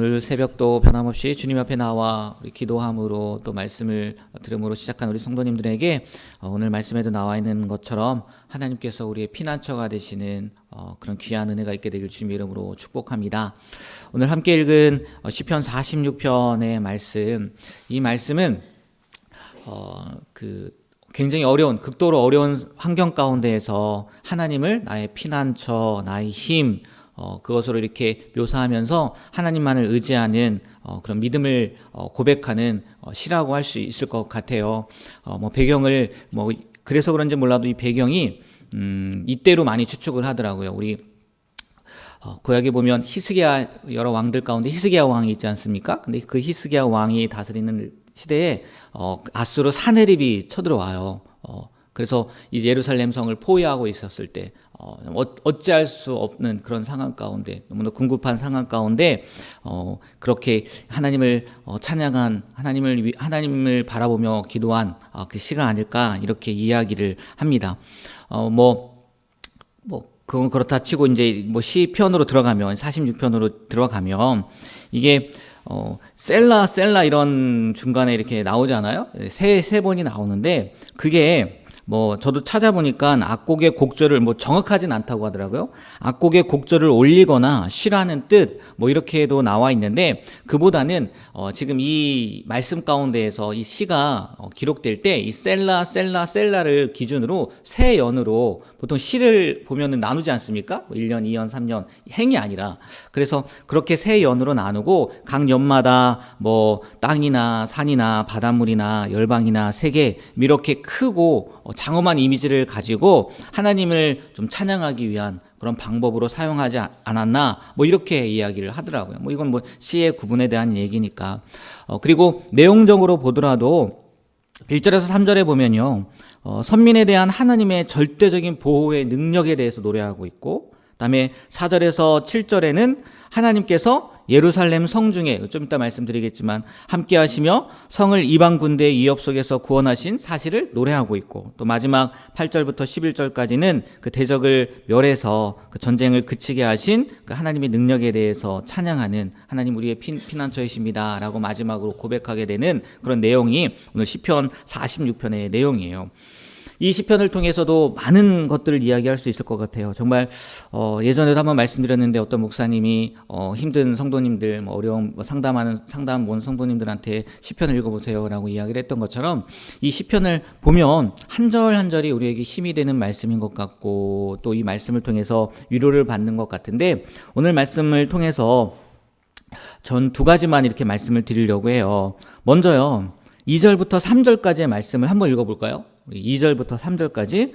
오늘 새벽도 변함없이 주님 앞에 나와 우리 기도함으로 또 말씀을 들음으로 시작한 우리 성도님들에게 오늘 말씀에도 나와 있는 것처럼 하나님께서 우리의 피난처가 되시는 그런 귀한 은혜가 있게 되길 주님의 이름으로 축복합니다. 오늘 함께 읽은 시편 46편의 말씀, 이 말씀은 굉장히 어려운, 극도로 어려운 환경 가운데에서 하나님을 나의 피난처, 나의 힘, 그것으로 이렇게 묘사하면서 하나님만을 의지하는 그런 믿음을 고백하는 시라고 할 수 있을 것 같아요. 배경을 그래서 그런지 몰라도 이 배경이 이때로 많이 추측을 하더라고요. 우리 구약에 보면 히스기야, 여러 왕들 가운데 히스기야 왕이 있지 않습니까? 근데 그 히스기야 왕이 다스리는 시대에 아수르 사네립이 쳐들어와요. 그래서 이 예루살렘 성을 포위하고 있었을 때 어찌할 수 없는 그런 상황 가운데, 너무나 궁급한 상황 가운데 그렇게 하나님을 찬양한, 하나님을 바라보며 기도한 그 시가 아닐까, 이렇게 이야기를 합니다. 그건 그렇다 치고 이제 시편으로 들어가면, 46편으로 들어가면 이게 셀라 이런 중간에 이렇게 나오잖아요. 세 번이 나오는데, 그게 저도 찾아보니까 악곡의 곡절을 정확하진 않다고 하더라고요. 악곡의 곡절을 올리거나 쉬라는 뜻 이렇게도 나와 있는데, 그보다는 지금 이 말씀 가운데에서 이 시가 기록될 때 이 셀라를 기준으로 세 연으로 보통 시를 보면은 나누지 않습니까? 1년, 2년, 3년 행이 아니라, 그래서 그렇게 세 연으로 나누고 각 연마다 땅이나 산이나 바닷물이나 열방이나 세계 이렇게 크고 장엄한 이미지를 가지고 하나님을 좀 찬양하기 위한 그런 방법으로 사용하지 않았나, 이렇게 이야기를 하더라고요. 이건 시의 구분에 대한 얘기니까. 그리고 내용적으로 보더라도 1절에서 3절에 보면요, 선민에 대한 하나님의 절대적인 보호의 능력에 대해서 노래하고 있고, 그다음에 4절에서 7절에는 하나님께서 예루살렘 성 중에, 좀 이따 말씀드리겠지만, 함께 하시며 성을 이방 군대의 위협 속에서 구원하신 사실을 노래하고 있고, 또 마지막 8절부터 11절까지는 그 대적을 멸해서 그 전쟁을 그치게 하신 그 하나님의 능력에 대해서 찬양하는, 하나님 우리의 피난처이십니다 라고 마지막으로 고백하게 되는 그런 내용이 오늘 시편 46편의 내용이에요. 이 시편을 통해서도 많은 것들을 이야기할 수 있을 것 같아요. 정말 예전에도 한번 말씀드렸는데, 어떤 목사님이 힘든 성도님들, 어려움 상담 온 성도님들한테 시편을 읽어보세요라고 이야기를 했던 것처럼, 이 시편을 보면 한 절 한 절이 우리에게 힘이 되는 말씀인 것 같고, 또 이 말씀을 통해서 위로를 받는 것 같은데, 오늘 말씀을 통해서 전 두 가지만 이렇게 말씀을 드리려고 해요. 먼저요, 2절부터 3절까지의 말씀을 한번 읽어볼까요? 2절부터 3절까지.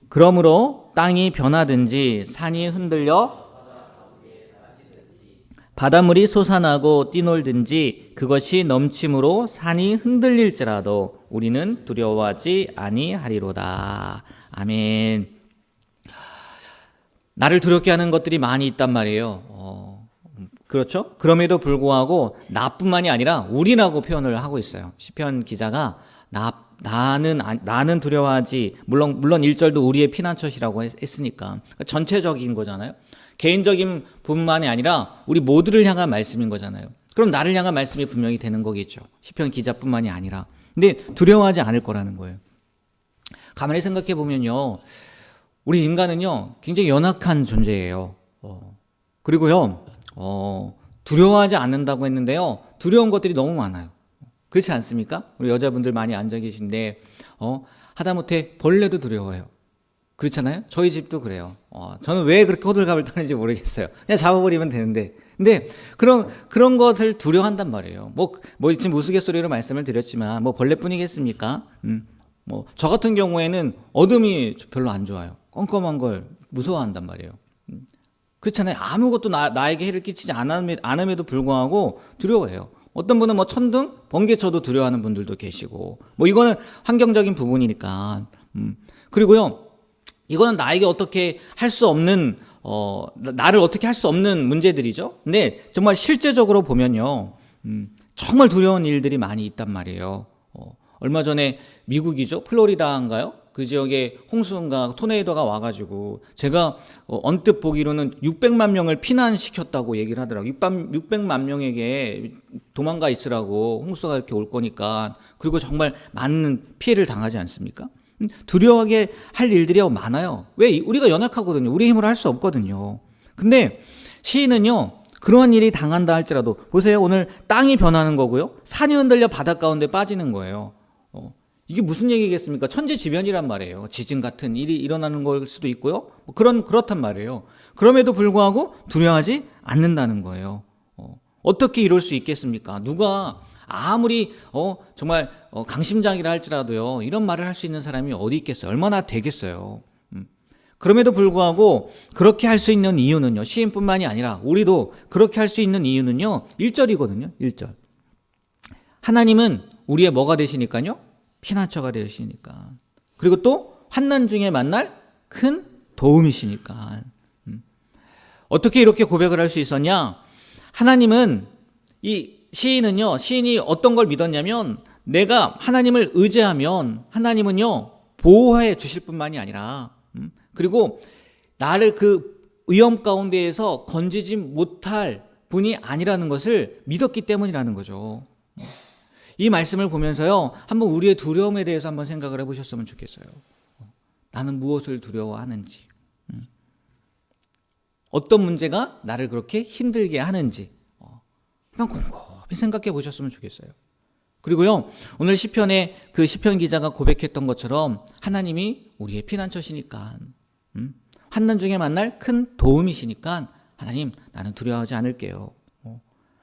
그러므로 땅이 변하든지 산이 흔들려 바닷물이 솟아나고 뛰놀든지 그것이 넘침으로 산이 흔들릴지라도 우리는 두려워하지 아니하리로다. 아멘. 나를 두렵게 하는 것들이 많이 있단 말이에요. 그렇죠? 그럼에도 불구하고 나뿐만이 아니라 우리라고 표현을 하고 있어요. 시편 기자가 나는 두려워하지, 물론 1절도 우리의 피난처시라고 했으니까 전체적인 거잖아요. 개인적인 분만이 아니라 우리 모두를 향한 말씀인 거잖아요. 그럼 나를 향한 말씀이 분명히 되는 거겠죠. 시편 기자뿐만이 아니라. 근데 두려워하지 않을 거라는 거예요. 가만히 생각해 보면요, 우리 인간은요 굉장히 연약한 존재예요. 그리고요 두려워하지 않는다고 했는데요, 두려운 것들이 너무 많아요. 그렇지 않습니까? 우리 여자분들 많이 앉아 계신데 하다못해 벌레도 두려워해요. 그렇잖아요? 저희 집도 그래요. 저는 왜 그렇게 호들갑을 떠는지 모르겠어요. 그냥 잡아버리면 되는데, 근데 그런 것을 두려워한단 말이에요. 지금 우스갯소리로 말씀을 드렸지만 벌레뿐이겠습니까? 저 같은 경우에는 어둠이 별로 안 좋아요. 껌껌한 걸 무서워한단 말이에요. 그렇잖아요. 아무것도 나에게 해를 끼치지 않음에도 불구하고 두려워해요. 어떤 분은 천둥, 번개쳐도 두려워하는 분들도 계시고, 이거는 환경적인 부분이니까. 그리고요, 이거는 나에게 어떻게 할 수 없는, 나를 어떻게 할 수 없는 문제들이죠. 근데 정말 실제적으로 보면요, 정말 두려운 일들이 많이 있단 말이에요. 얼마 전에 미국이죠, 플로리다인가요? 그 지역에 홍수가 토네이도가 와가지고 제가 언뜻 보기로는 600만 명을 피난시켰다고 얘기를 하더라고요. 600만 명에게 도망가 있으라고 홍수가 이렇게 올 거니까. 그리고 정말 많은 피해를 당하지 않습니까? 두려워하게 할 일들이 많아요. 왜? 우리가 연약하거든요. 우리 힘으로 할 수 없거든요. 근데 시인은요, 그러한 일이 당한다 할지라도, 보세요. 오늘 땅이 변하는 거고요. 산이 흔들려 바닷 가운데 빠지는 거예요. 이게 무슨 얘기겠습니까? 천재지변이란 말이에요. 지진 같은 일이 일어나는 걸 수도 있고요. 그렇단 말이에요. 그럼에도 불구하고 두려워하지 않는다는 거예요. 어떻게 이럴 수 있겠습니까? 누가 아무리 정말 강심장이라 할지라도요, 이런 말을 할 수 있는 사람이 어디 있겠어요? 얼마나 되겠어요? 그럼에도 불구하고 그렇게 할 수 있는 이유는요, 시인뿐만이 아니라 우리도 그렇게 할 수 있는 이유는요, 1절이거든요. 1절. 하나님은 우리의 뭐가 되시니까요? 피난처가 되시니까. 그리고 또 환난 중에 만날 큰 도움이시니까. 어떻게 이렇게 고백을 할 수 있었냐? 하나님은, 이 시인이 어떤 걸 믿었냐면, 내가 하나님을 의지하면 하나님은요, 보호해 주실 뿐만이 아니라, 그리고 나를 그 위험 가운데에서 건지지 못할 분이 아니라는 것을 믿었기 때문이라는 거죠. 이 말씀을 보면서요, 한번 우리의 두려움에 대해서 한번 생각을 해보셨으면 좋겠어요. 나는 무엇을 두려워하는지, 어떤 문제가 나를 그렇게 힘들게 하는지 한번 곰곰이 생각해 보셨으면 좋겠어요. 그리고요, 오늘 시편에 그 시편 기자가 고백했던 것처럼 하나님이 우리의 피난처시니까, 환난 중에 만날 큰 도움이시니까 하나님, 나는 두려워하지 않을게요.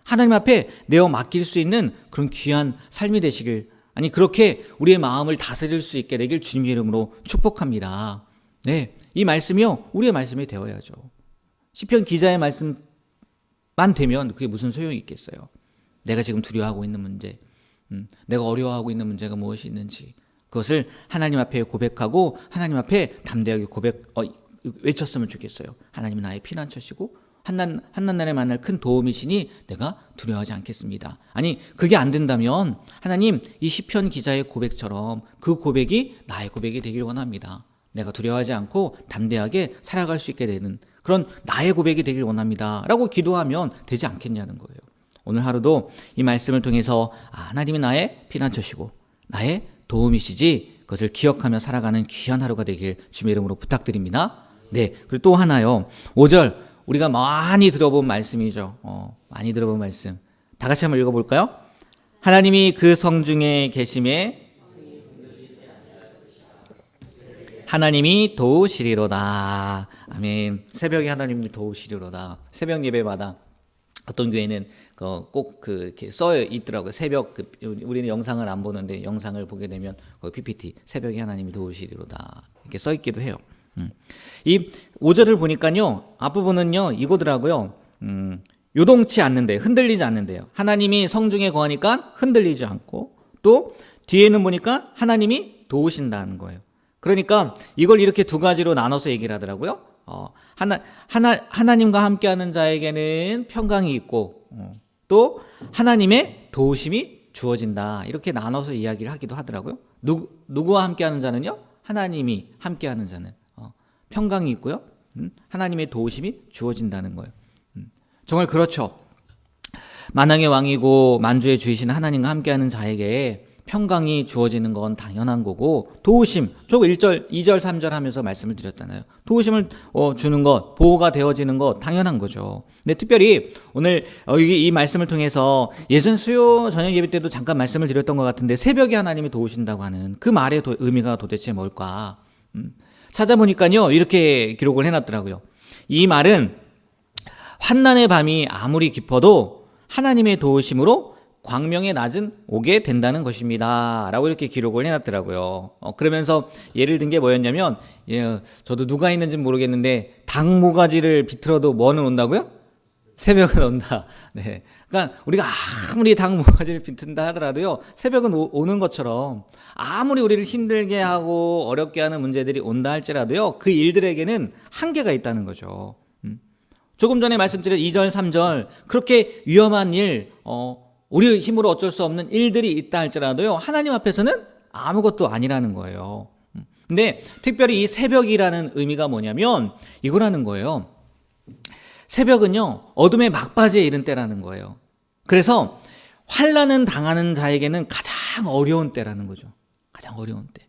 하나님 앞에 내어 맡길 수 있는 그런 귀한 삶이 되시길, 아니 그렇게 우리의 마음을 다스릴 수 있게 되길 주님의 이름으로 축복합니다. 네, 이 말씀이요, 우리의 말씀이 되어야죠. 시편 기자의 말씀만 되면 그게 무슨 소용이 있겠어요? 내가 지금 두려워하고 있는 문제, 내가 어려워하고 있는 문제가 무엇이 있는지, 그것을 하나님 앞에 고백하고 하나님 앞에 담대하게 외쳤으면 좋겠어요. 하나님은 나의 피난처시고 한난 날에 만날 큰 도움이시니 내가 두려워하지 않겠습니다. 아니, 그게 안 된다면 하나님, 이 시편 기자의 고백처럼 그 고백이 나의 고백이 되길 원합니다. 내가 두려워하지 않고 담대하게 살아갈 수 있게 되는 그런 나의 고백이 되길 원합니다 라고 기도하면 되지 않겠냐는 거예요. 오늘 하루도 이 말씀을 통해서 하나님이 나의 피난처시고 나의 도움이시지, 그것을 기억하며 살아가는 귀한 하루가 되길 주님의 이름으로 부탁드립니다. 네, 그리고 또 하나요, 5절 우리가 많이 들어본 말씀이죠. 많이 들어본 말씀. 다 같이 한번 읽어볼까요? 하나님이 그 성중에 계심에 하나님이 도우시리로다. 아멘. 새벽에 하나님이 도우시리로다. 새벽 예배마다 어떤 교회는 꼭 이렇게 써 있더라고요. 새벽, 우리는 영상을 안 보는데 영상을 보게 되면 PPT, 새벽에 하나님이 도우시리로다. 이렇게 써 있기도 해요. 이 5절을 보니까요, 앞부분은요, 이거더라고요. 요동치 않는데, 흔들리지 않는데요. 하나님이 성중에 거하니까 흔들리지 않고, 또 뒤에는 보니까 하나님이 도우신다는 거예요. 그러니까 이걸 이렇게 두 가지로 나눠서 얘기를 하더라고요. 하나님과 함께하는 자에게는 평강이 있고, 또 하나님의 도우심이 주어진다. 이렇게 나눠서 이야기를 하기도 하더라고요. 누구와 함께하는 자는요? 하나님이 함께하는 자는 평강이 있고요, 하나님의 도우심이 주어진다는 거예요. 정말 그렇죠. 만왕의 왕이고 만주의 주이신 하나님과 함께하는 자에게 평강이 주어지는 건 당연한 거고, 도우심, 저 1절, 2절, 3절 하면서 말씀을 드렸잖아요. 도우심을 주는 것, 보호가 되어지는 것 당연한 거죠. 근데 특별히 오늘 이 말씀을 통해서 예전 수요 저녁 예배 때도 잠깐 말씀을 드렸던 것 같은데, 새벽에 하나님이 도우신다고 하는 그 말의 의미가 도대체 뭘까? 찾아보니까요, 이렇게 기록을 해놨더라고요. 이 말은 환난의 밤이 아무리 깊어도 하나님의 도우심으로 광명의 낮은 오게 된다는 것입니다 라고 이렇게 기록을 해놨더라고요. 그러면서 예를 든 게 뭐였냐면, 저도 누가 있는지 모르겠는데 닭모가지를 비틀어도 뭐는 온다고요? 새벽은 온다. 네. 그러니까 우리가 아무리 닭모가지를 비튼다 하더라도요, 새벽은 오는 것처럼 아무리 우리를 힘들게 하고 어렵게 하는 문제들이 온다 할지라도요, 그 일들에게는 한계가 있다는 거죠. 조금 전에 말씀드린 2절, 3절, 그렇게 위험한 일, 우리 힘으로 어쩔 수 없는 일들이 있다 할지라도요, 하나님 앞에서는 아무것도 아니라는 거예요. 근데 특별히 이 새벽이라는 의미가 뭐냐면 이거라는 거예요. 새벽은요, 어둠의 막바지에 이른 때라는 거예요. 그래서 환난은 당하는 자에게는 가장 어려운 때라는 거죠. 가장 어려운 때.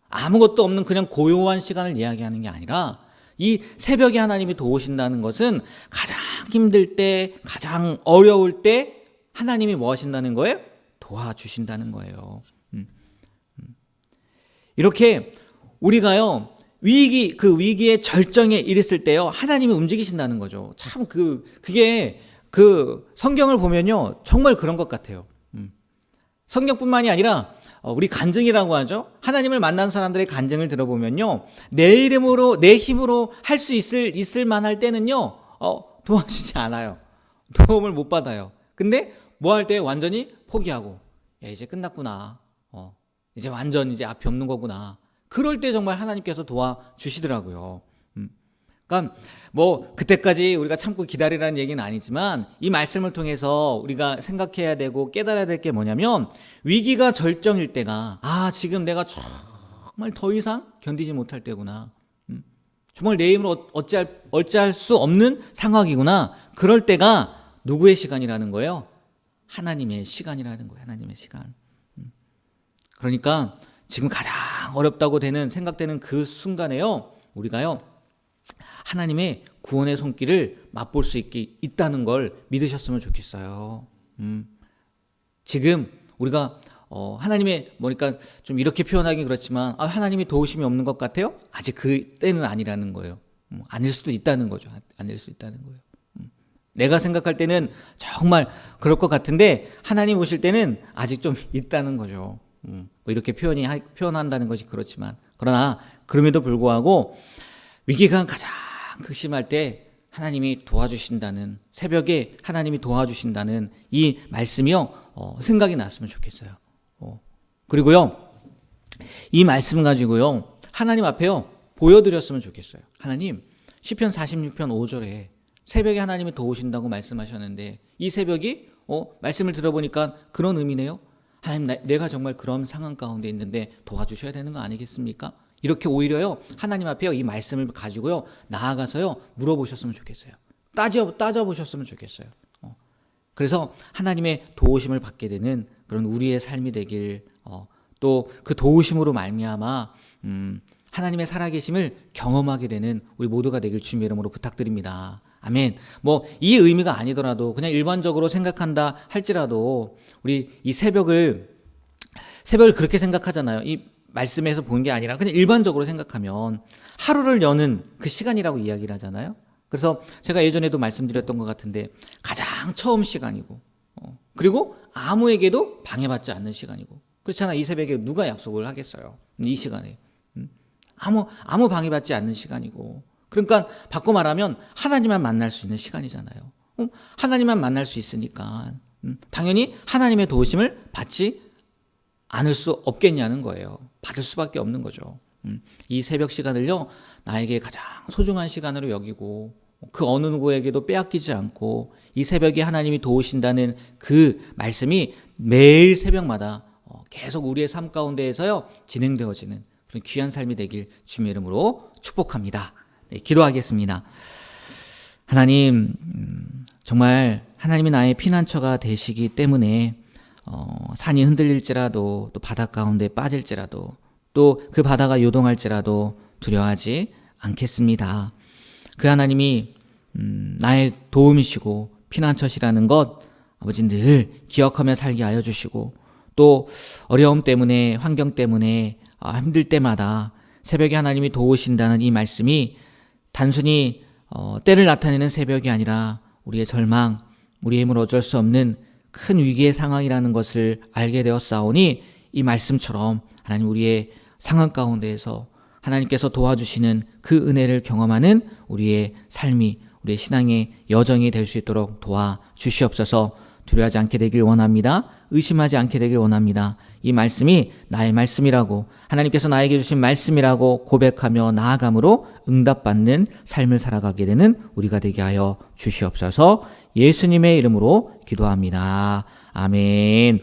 아무것도 없는 그냥 고요한 시간을 이야기하는 게 아니라 이 새벽에 하나님이 도우신다는 것은 가장 힘들 때, 가장 어려울 때 하나님이 뭐 하신다는 거예요? 도와주신다는 거예요. 이렇게 우리가요, 그 위기의 절정에 이르렀을 때요, 하나님이 움직이신다는 거죠. 참 그게 성경을 보면요, 정말 그런 것 같아요. 성경뿐만이 아니라 우리 간증이라고 하죠. 하나님을 만난 사람들의 간증을 들어보면요, 내 이름으로, 내 힘으로 할 수 있을 만할 때는요, 도와주지 않아요. 도움을 못 받아요. 근데 뭐 할 때 완전히 포기하고, 야, 이제 끝났구나. 이제 완전 이제 앞이 없는 거구나. 그럴 때 정말 하나님께서 도와주시더라고요. 그러니까 뭐 그때까지 우리가 참고 기다리라는 얘기는 아니지만 이 말씀을 통해서 우리가 생각해야 되고 깨달아야 될 게 뭐냐면, 위기가 절정일 때가 지금 내가 정말 더 이상 견디지 못할 때구나. 정말 내 힘으로 어찌할 수 없는 상황이구나. 그럴 때가 누구의 시간이라는 거예요? 하나님의 시간이라는 거예요. 하나님의 시간. 그러니까 지금 가장 어렵다고 생각되는 그 순간에요, 우리가요, 하나님의 구원의 손길을 맛볼 수 있다는 걸 믿으셨으면 좋겠어요. 지금 우리가 하나님의 뭐니까 좀 이렇게 표현하기 그렇지만 하나님이 도우심이 없는 것 같아요? 아직 그 때는 아니라는 거예요. 아닐 수도 있다는 거죠. 아닐 수 있다는 거예요. 내가 생각할 때는 정말 그럴 것 같은데 하나님 오실 때는 아직 좀 있다는 거죠. 뭐 이렇게 표현한다는 것이 그렇지만, 그러나 그럼에도 불구하고 위기가 가장 극심할 때 하나님이 도와주신다는, 새벽에 하나님이 도와주신다는 이 말씀이요, 생각이 났으면 좋겠어요. 그리고요, 이 말씀 가지고요, 하나님 앞에요, 보여드렸으면 좋겠어요. 하나님, 시편 46편 5절에 새벽에 하나님이 도우신다고 말씀하셨는데, 이 새벽이 말씀을 들어보니까 그런 의미네요. 하나님, 내가 정말 그런 상황 가운데 있는데 도와주셔야 되는 거 아니겠습니까? 이렇게 오히려요, 하나님 앞에요, 이 말씀을 가지고요, 나아가서요, 물어보셨으면 좋겠어요. 따져보셨으면 좋겠어요. 그래서 하나님의 도우심을 받게 되는 그런 우리의 삶이 되길, 또 그 도우심으로 말미암아 하나님의 살아계심을 경험하게 되는 우리 모두가 되길 주님의 이름으로 부탁드립니다. 아멘. 뭐 이 의미가 아니더라도 그냥 일반적으로 생각한다 할지라도 우리 이 새벽을 그렇게 생각하잖아요. 이 말씀에서 본 게 아니라 그냥 일반적으로 생각하면 하루를 여는 그 시간이라고 이야기를 하잖아요. 그래서 제가 예전에도 말씀드렸던 것 같은데 가장 처음 시간이고, 그리고 아무에게도 방해받지 않는 시간이고, 그렇잖아. 이 새벽에 누가 약속을 하겠어요? 이 시간에 아무 방해받지 않는 시간이고, 그러니까 바꿔 말하면 하나님만 만날 수 있는 시간이잖아요. 하나님만 만날 수 있으니까 당연히 하나님의 도우심을 받지 않을 수 없겠냐는 거예요. 받을 수밖에 없는 거죠. 이 새벽 시간을요, 나에게 가장 소중한 시간으로 여기고 그 어느 누구에게도 빼앗기지 않고 이 새벽에 하나님이 도우신다는 그 말씀이 매일 새벽마다 계속 우리의 삶 가운데에서요, 진행되어지는 그런 귀한 삶이 되길 주님의 이름으로 축복합니다. 네, 기도하겠습니다. 하나님, 정말 하나님이 나의 피난처가 되시기 때문에 산이 흔들릴지라도, 또 바다 가운데 빠질지라도, 또 그 바다가 요동할지라도 두려워하지 않겠습니다. 그 하나님이 나의 도움이시고 피난처시라는 것, 아버지 늘 기억하며 살게 하여 주시고, 또 어려움 때문에, 환경 때문에 힘들 때마다 새벽에 하나님이 도우신다는 이 말씀이 단순히 때를 나타내는 새벽이 아니라 우리의 절망, 우리의 힘으로 어쩔 수 없는 큰 위기의 상황이라는 것을 알게 되었사오니, 이 말씀처럼 하나님 우리의 상황 가운데에서 하나님께서 도와주시는 그 은혜를 경험하는 우리의 삶이, 우리의 신앙의 여정이 될 수 있도록 도와주시옵소서. 두려워하지 않게 되길 원합니다. 의심하지 않게 되길 원합니다. 이 말씀이 나의 말씀이라고, 하나님께서 나에게 주신 말씀이라고 고백하며 나아감으로 응답받는 삶을 살아가게 되는 우리가 되게 하여 주시옵소서. 예수님의 이름으로 기도합니다. 아멘.